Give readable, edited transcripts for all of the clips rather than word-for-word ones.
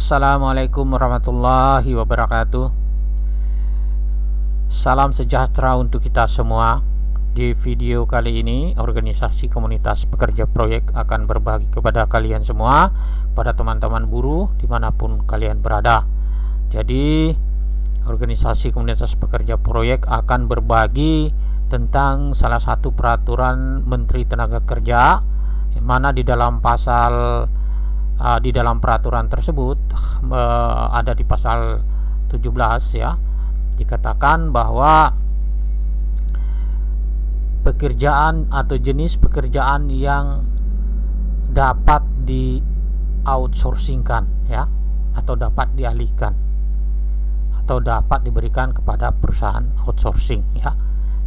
Assalamualaikum warahmatullahi wabarakatuh. Salam sejahtera untuk kita semua. Di video kali ini, organisasi komunitas pekerja proyek akan berbagi kepada kalian semua, pada teman-teman buruh dimanapun kalian berada. Jadi, organisasi komunitas pekerja proyek akan berbagi tentang salah satu peraturan Menteri Tenaga Kerja, yang mana di dalam peraturan tersebut ada di pasal 17 ya, dikatakan bahwa pekerjaan atau jenis pekerjaan yang dapat di outsourcingkan ya, atau dapat dialihkan atau dapat diberikan kepada perusahaan outsourcing ya.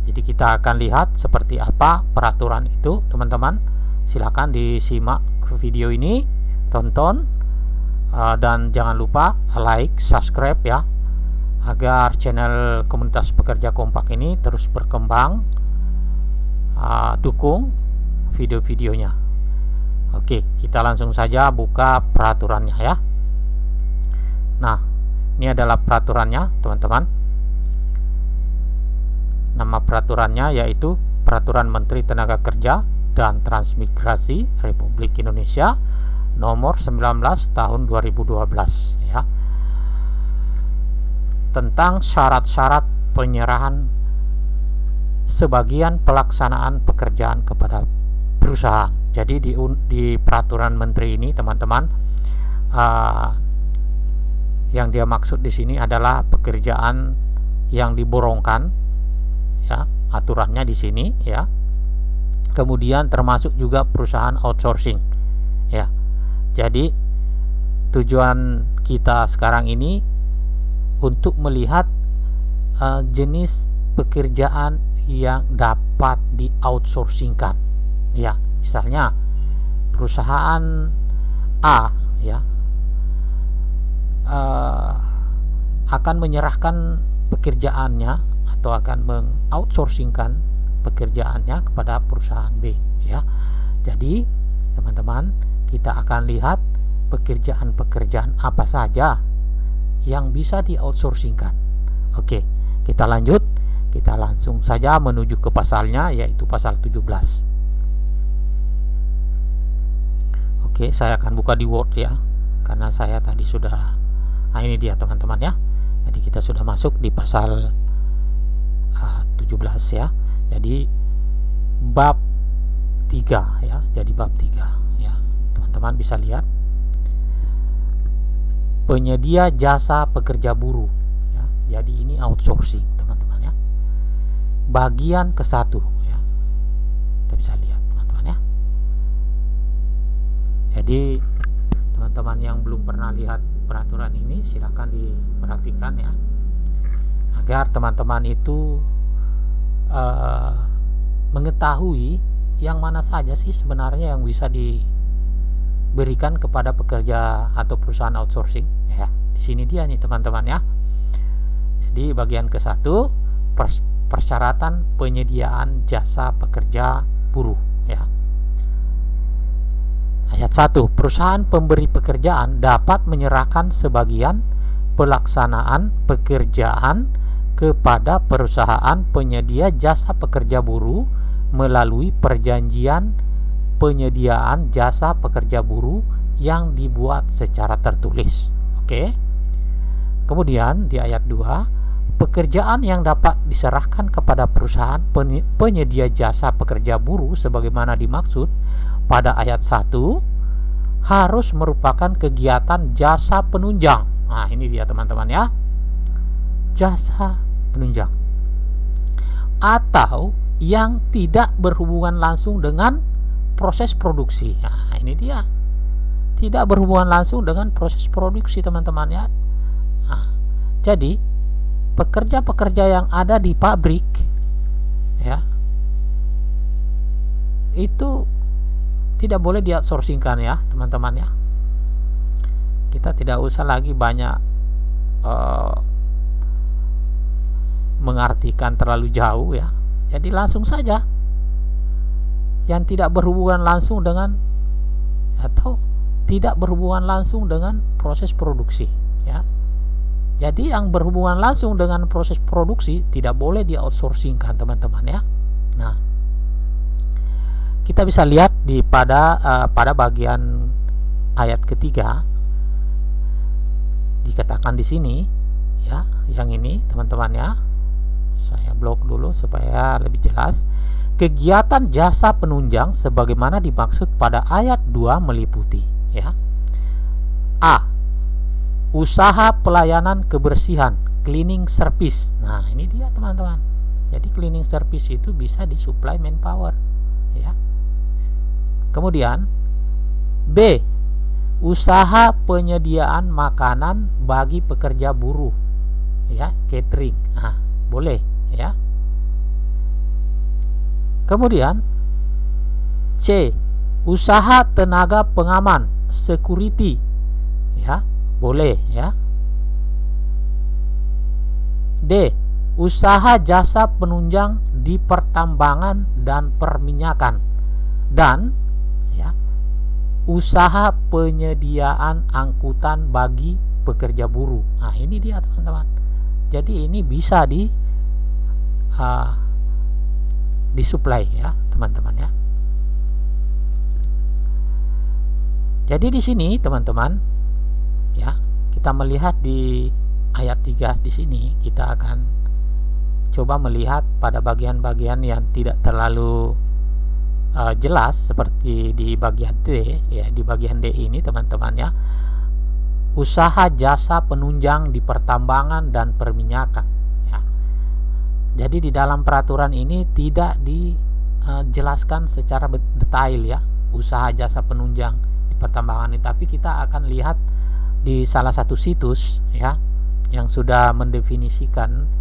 Jadi kita akan lihat seperti apa peraturan itu, teman-teman. Silakan disimak video ini, tonton, dan jangan lupa like, subscribe ya, agar channel komunitas pekerja kompak ini terus berkembang. Dukung video-videonya. Oke, kita langsung saja buka peraturannya ya. Nah, ini adalah peraturannya, teman-teman. Nama peraturannya yaitu Peraturan Menteri Tenaga Kerja dan Transmigrasi Republik Indonesia nomor 19 tahun 2012 ya, tentang syarat-syarat penyerahan sebagian pelaksanaan pekerjaan kepada perusahaan. Jadi di peraturan menteri ini, teman-teman, yang dia maksud di sini adalah pekerjaan yang diborongkan ya, aturannya di sini ya. Kemudian termasuk juga perusahaan outsourcing ya. Jadi tujuan kita sekarang ini untuk melihat jenis pekerjaan yang dapat di outsourcingkan ya. Misalnya perusahaan A ya akan menyerahkan pekerjaannya atau akan mengoutsourcingkan pekerjaannya kepada perusahaan B ya. Jadi teman-teman, kita akan lihat pekerjaan-pekerjaan apa saja yang bisa di outsourcingkan. Oke, kita lanjut. Kita langsung saja menuju ke pasalnya, yaitu pasal 17. Oke, saya akan buka di Word ya, karena saya tadi sudah, ini dia teman-teman ya. Jadi kita sudah masuk di pasal 17 ya. Jadi bab 3 ya. Jadi bab 3 ya. Teman-teman bisa lihat, penyedia jasa pekerja buruh ya. Jadi ini outsourcing, teman-teman ya. Bagian ke-1 ya. Kita bisa lihat, teman-teman ya. Jadi teman-teman yang belum pernah lihat peraturan ini, silakan diperhatikan ya, agar teman-teman itu mengetahui yang mana saja sih sebenarnya yang bisa diberikan kepada pekerja atau perusahaan outsourcing ya. Di sini dia nih, teman-teman ya. Jadi bagian ke-1, persyaratan penyediaan jasa pekerja buruh ya. Ayat 1, perusahaan pemberi pekerjaan dapat menyerahkan sebagian pelaksanaan pekerjaan kepada perusahaan penyedia jasa pekerja buruh melalui perjanjian penyediaan jasa pekerja buruh yang dibuat secara tertulis. Oke. Kemudian di ayat 2, pekerjaan yang dapat diserahkan kepada perusahaan penyedia jasa pekerja buruh sebagaimana dimaksud pada ayat 1 harus merupakan kegiatan jasa penunjang. Nah, ini dia teman-teman ya. Jasa penunjang atau yang tidak berhubungan langsung dengan proses produksi. Nah, ini dia. Tidak berhubungan langsung dengan proses produksi, teman-teman ya. Nah, jadi pekerja-pekerja yang ada di pabrik ya, itu tidak boleh di outsourcingkan ya, teman-teman ya. Kita tidak usah lagi banyak mengartikan terlalu jauh ya. Jadi langsung saja yang tidak berhubungan langsung dengan atau tidak berhubungan langsung dengan proses produksi, ya. Jadi yang berhubungan langsung dengan proses produksi tidak boleh di outsourcingkan, teman-teman, ya. Nah, kita bisa lihat pada bagian ayat ketiga dikatakan di sini, ya, yang ini, teman-teman, ya. Saya blok dulu supaya lebih jelas. Kegiatan jasa penunjang sebagaimana dimaksud pada ayat 2 meliputi, ya. A. Usaha pelayanan kebersihan, cleaning service. Nah, ini dia, teman-teman. Jadi cleaning service itu bisa disuplai manpower, ya. Kemudian B. Usaha penyediaan makanan bagi pekerja buruh, ya, catering. Nah, boleh, ya. Kemudian C. Usaha tenaga pengaman, security, ya, boleh, ya. D. Usaha jasa penunjang di pertambangan dan perminyakan, dan, ya, usaha penyediaan angkutan bagi pekerja buruh. Nah, ini dia, teman-teman. Jadi ini bisa disuplai, ya, teman-teman, ya. Jadi di sini, teman-teman, ya, kita melihat di ayat 3 di sini, kita akan coba melihat pada bagian-bagian yang tidak terlalu jelas, seperti di bagian D, ya. Di bagian D ini, teman-teman, ya, usaha jasa penunjang di pertambangan dan perminyakan, ya. Jadi di dalam peraturan ini tidak dijelaskan secara detail, ya, usaha jasa penunjang di pertambangan ini, tapi kita akan lihat di salah satu situs, ya, yang sudah mendefinisikan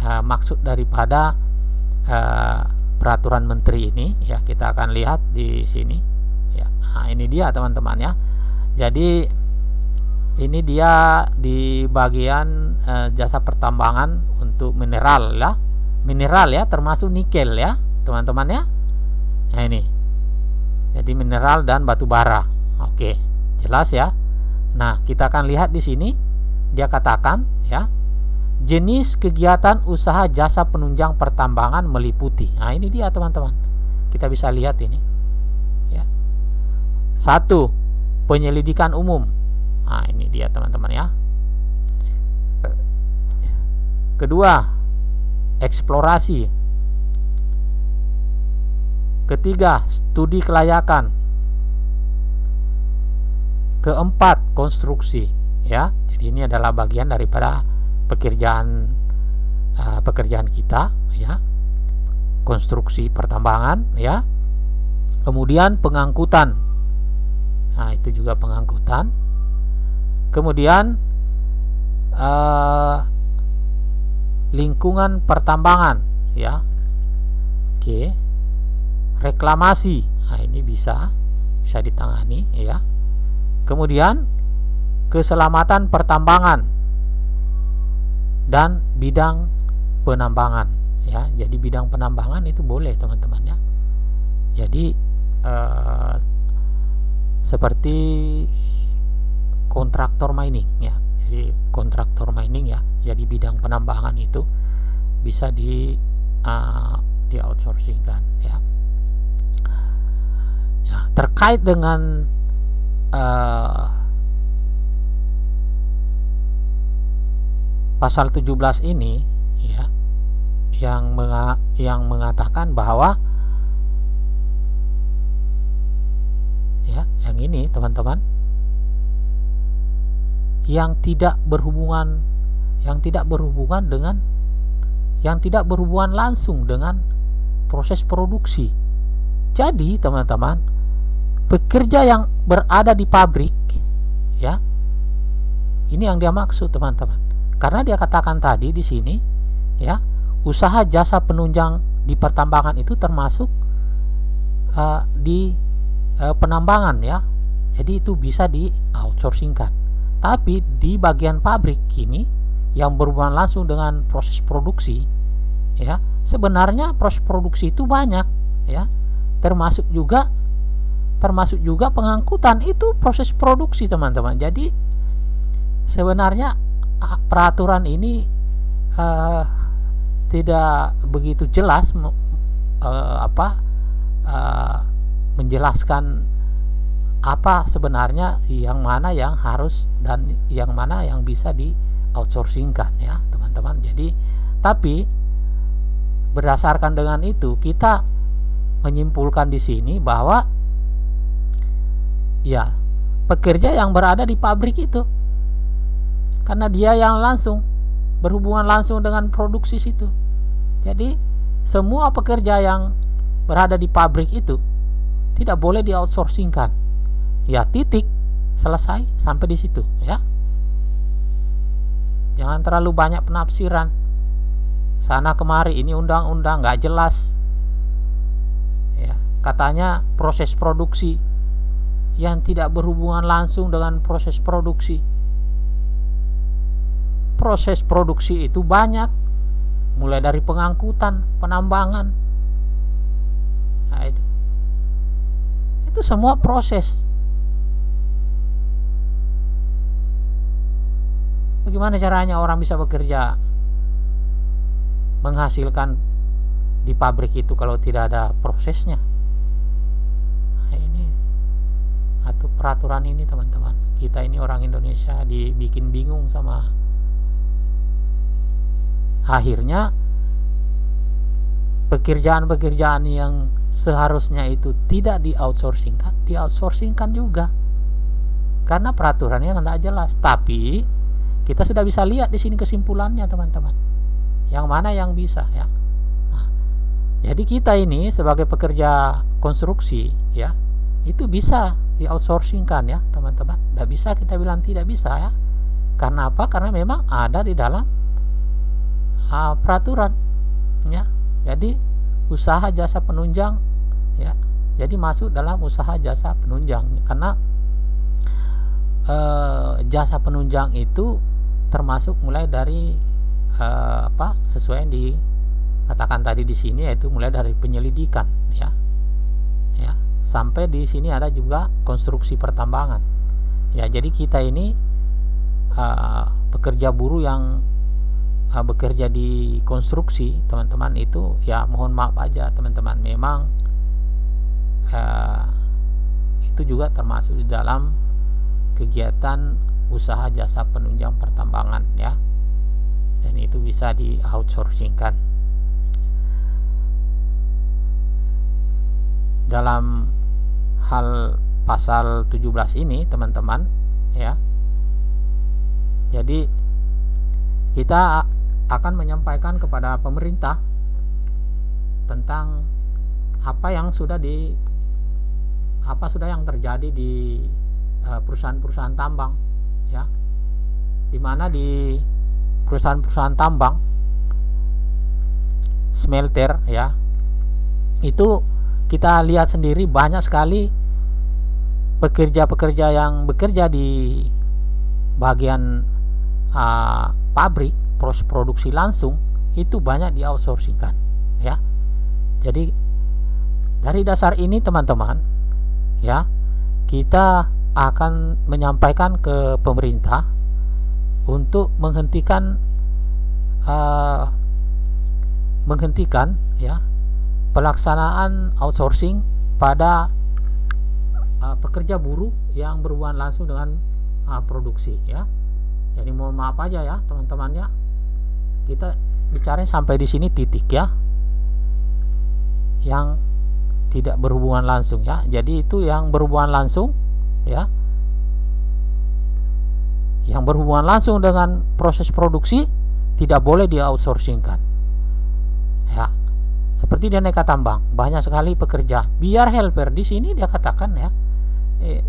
maksud daripada peraturan menteri ini, ya. Kita akan lihat di sini, ya. Nah, ini dia, teman-teman, ya. Jadi ini dia di bagian jasa pertambangan untuk mineral, ya. Mineral, ya, termasuk nikel, ya, teman-teman, ya. Nah, ini. Jadi mineral dan batu bara. Oke, jelas, ya. Nah, kita akan lihat di sini dia katakan, ya, jenis kegiatan usaha jasa penunjang pertambangan meliputi. Nah, ini dia, teman-teman. Kita bisa lihat ini, ya. 1. Penyelidikan umum. Nah, ini dia, teman-teman, ya. Kedua, eksplorasi. Ketiga, studi kelayakan. Keempat, konstruksi, ya. Jadi ini adalah bagian daripada pekerjaan kita, ya. Konstruksi pertambangan, ya. Kemudian pengangkutan. Nah, itu juga pengangkutan. Kemudian lingkungan pertambangan, ya. Oke. Reklamasi. Nah, ini bisa ditangani, ya. Kemudian keselamatan pertambangan dan bidang penambangan, ya. Jadi bidang penambangan itu boleh, teman-teman, ya. Jadi seperti kontraktor mining, ya. Jadi kontraktor mining, ya. Jadi bidang penambangan itu bisa di outsourcingkan, ya. Ya, terkait dengan pasal 17 ini, ya, yang mengatakan bahwa, ya, yang ini, teman-teman, yang tidak berhubungan langsung dengan proses produksi. Jadi, teman-teman, pekerja yang berada di pabrik, ya, ini yang dia maksud, teman-teman. Karena dia katakan tadi di sini, ya, usaha jasa penunjang di pertambangan itu termasuk di penambangan, ya. Jadi itu bisa di outsourcingkan. Tapi di bagian pabrik ini yang berhubungan langsung dengan proses produksi, ya, sebenarnya proses produksi itu banyak, ya, termasuk juga termasuk juga pengangkutan, itu proses produksi teman-teman. Jadi sebenarnya peraturan ini tidak begitu jelas menjelaskan apa sebenarnya yang mana yang harus dan yang mana yang bisa di outsourcingkan ya teman-teman. Jadi tapi berdasarkan dengan itu kita menyimpulkan di sini bahwa ya pekerja yang berada di pabrik itu, karena dia yang langsung berhubungan langsung dengan produksi situ. Jadi semua pekerja yang berada di pabrik itu tidak boleh di outsourcingkan. Ya titik, selesai sampai di situ ya. Jangan terlalu banyak penafsiran sana kemari, ini undang-undang nggak jelas ya, katanya proses produksi yang tidak berhubungan langsung dengan proses produksi. Proses produksi itu banyak, mulai dari pengangkutan, penambangan, nah itu semua proses. Bagaimana caranya orang bisa bekerja menghasilkan di pabrik itu kalau tidak ada prosesnya? Nah, ini atau peraturan ini teman-teman, kita ini orang Indonesia dibikin bingung sama. Akhirnya pekerjaan-pekerjaan yang seharusnya itu tidak di outsourcingkan juga, karena peraturannya tidak jelas. Tapi kita sudah bisa lihat di sini kesimpulannya teman-teman, yang mana yang bisa ya. Nah, jadi kita ini sebagai pekerja konstruksi ya, itu bisa di outsourcingkan ya teman-teman. Tidak bisa kita bilang tidak bisa ya. Karena apa? Karena memang ada di dalam peraturan ya. Jadi usaha jasa penunjang ya, jadi masuk dalam usaha jasa penunjang, karena jasa penunjang itu termasuk mulai dari sesuai yang dikatakan tadi di sini, yaitu mulai dari penyelidikan ya sampai di sini ada juga konstruksi pertambangan ya. Jadi kita ini pekerja buruh yang bekerja di konstruksi teman-teman, itu ya mohon maaf aja teman-teman, memang itu juga termasuk di dalam kegiatan usaha jasa penunjang pertambangan ya, dan itu bisa di outsourcingkan. Dalam hal pasal 17 ini teman-teman ya, jadi kita akan menyampaikan kepada pemerintah tentang apa sudah yang terjadi di perusahaan-perusahaan tambang ya, dimana di perusahaan-perusahaan tambang smelter ya, itu kita lihat sendiri banyak sekali pekerja-pekerja yang bekerja di bagian pabrik proses produksi langsung, itu banyak di outsourcingkan ya. Jadi dari dasar ini teman-teman ya, kita akan menyampaikan ke pemerintah untuk menghentikan ya pelaksanaan outsourcing pada pekerja buruh yang berhubungan langsung dengan produksi ya. Jadi mohon maaf aja ya teman-teman ya, kita bicara sampai di sini titik ya, yang tidak berhubungan langsung ya. Jadi itu yang berhubungan langsung ya, yang berhubungan langsung dengan proses produksi tidak boleh di outsourcingkan ya. Seperti di aneka tambang banyak sekali pekerja biar helper, di sini dia katakan ya,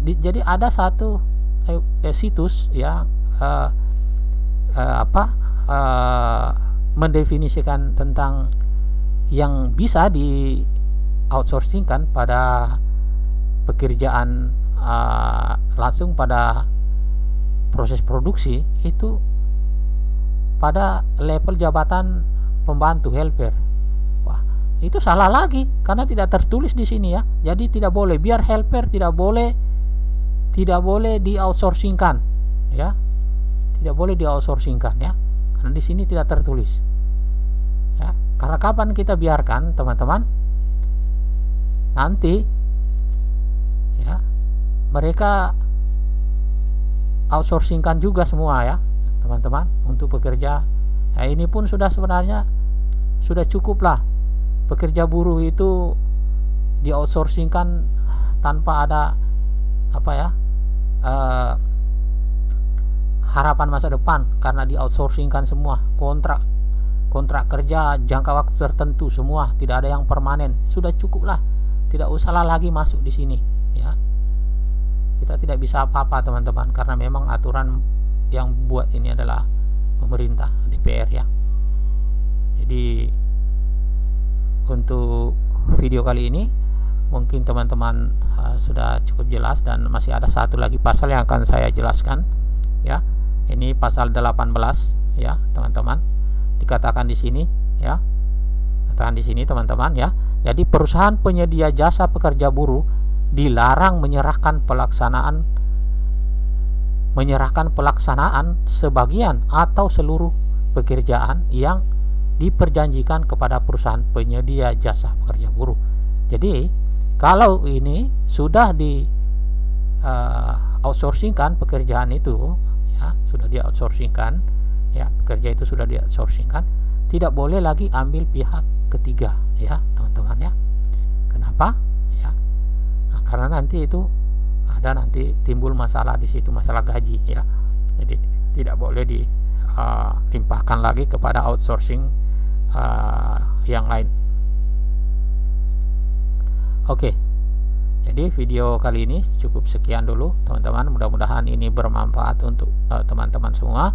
jadi ada satu situs ya mendefinisikan tentang yang bisa di outsourcingkan pada pekerjaan langsung pada proses produksi, itu pada level jabatan pembantu helper. Wah, itu salah lagi karena tidak tertulis di sini ya. Jadi tidak boleh, biar helper tidak boleh di outsourcingkan ya, tidak boleh di outsourcingkan ya, karena di sini tidak tertulis ya. Karena kapan kita biarkan teman-teman, nanti ya mereka outsourcingkan juga semua ya teman-teman untuk pekerja. Nah, ini pun sudah sebenarnya sudah cukup lah pekerja buruh itu di outsourcingkan tanpa ada apa ya harapan masa depan, karena di outsourcingkan semua, kontrak kerja jangka waktu tertentu semua, tidak ada yang permanen. Sudah cukup lah, tidak usahlah lagi masuk di sini ya. Kita tidak bisa apa-apa teman-teman, karena memang aturan yang buat ini adalah pemerintah, DPR ya. Jadi untuk video kali ini mungkin teman-teman sudah cukup jelas, dan masih ada satu lagi pasal yang akan saya jelaskan ya. Ini pasal 18 ya teman-teman, dikatakan di sini ya, katakan di sini teman-teman ya. Jadi perusahaan penyedia jasa pekerja buruh dilarang menyerahkan pelaksanaan sebagian atau seluruh pekerjaan yang diperjanjikan kepada perusahaan penyedia jasa pekerja buruh. Jadi kalau ini sudah di outsourcingkan pekerjaan itu ya, sudah di outsourcingkan ya, pekerja itu sudah di outsourcingkan, tidak boleh lagi ambil pihak ketiga ya teman-teman ya. Kenapa ya? Nah, karena nanti itu ada nanti timbul masalah di situ, masalah gaji ya. Jadi tidak boleh dilimpahkan lagi kepada outsourcing yang lain. Oke, jadi video kali ini cukup sekian dulu teman-teman. Mudah-mudahan ini bermanfaat untuk teman-teman semua,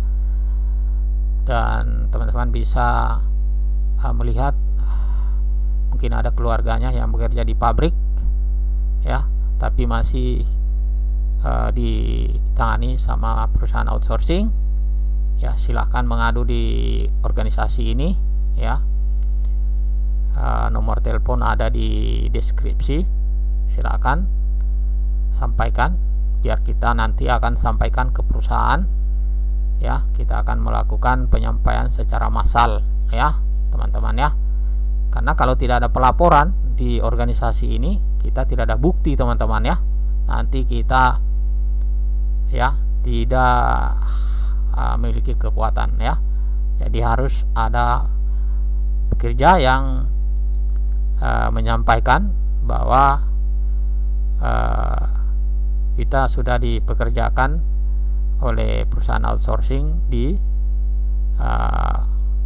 dan teman-teman bisa melihat mungkin ada keluarganya yang bekerja di pabrik ya, tapi masih ditangani sama perusahaan outsourcing ya. Silahkan mengadu di organisasi ini ya. Nomor telepon ada di deskripsi, silakan sampaikan, biar kita nanti akan sampaikan ke perusahaan ya. Kita akan melakukan penyampaian secara massal ya teman-teman ya, karena kalau tidak ada pelaporan di organisasi ini, kita tidak ada bukti teman-teman ya. Nanti kita ya tidak memiliki kekuatan ya. Jadi harus ada pekerja yang menyampaikan bahwa kita sudah dipekerjakan oleh perusahaan outsourcing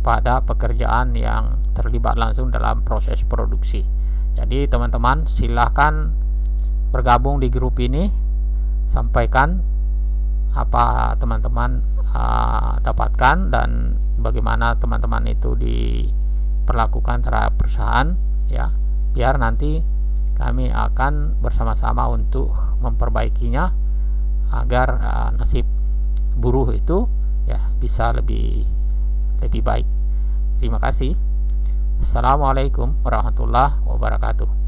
pada pekerjaan yang terlibat langsung dalam proses produksi. Jadi teman-teman silahkan bergabung di grup ini, sampaikan apa teman-teman dapatkan dan bagaimana teman-teman itu diperlakukan terhadap perusahaan ya, biar nanti kami akan bersama-sama untuk memperbaikinya agar nasib buruh itu ya bisa lebih baik. Terima kasih. Assalamualaikum warahmatullahi wabarakatuh.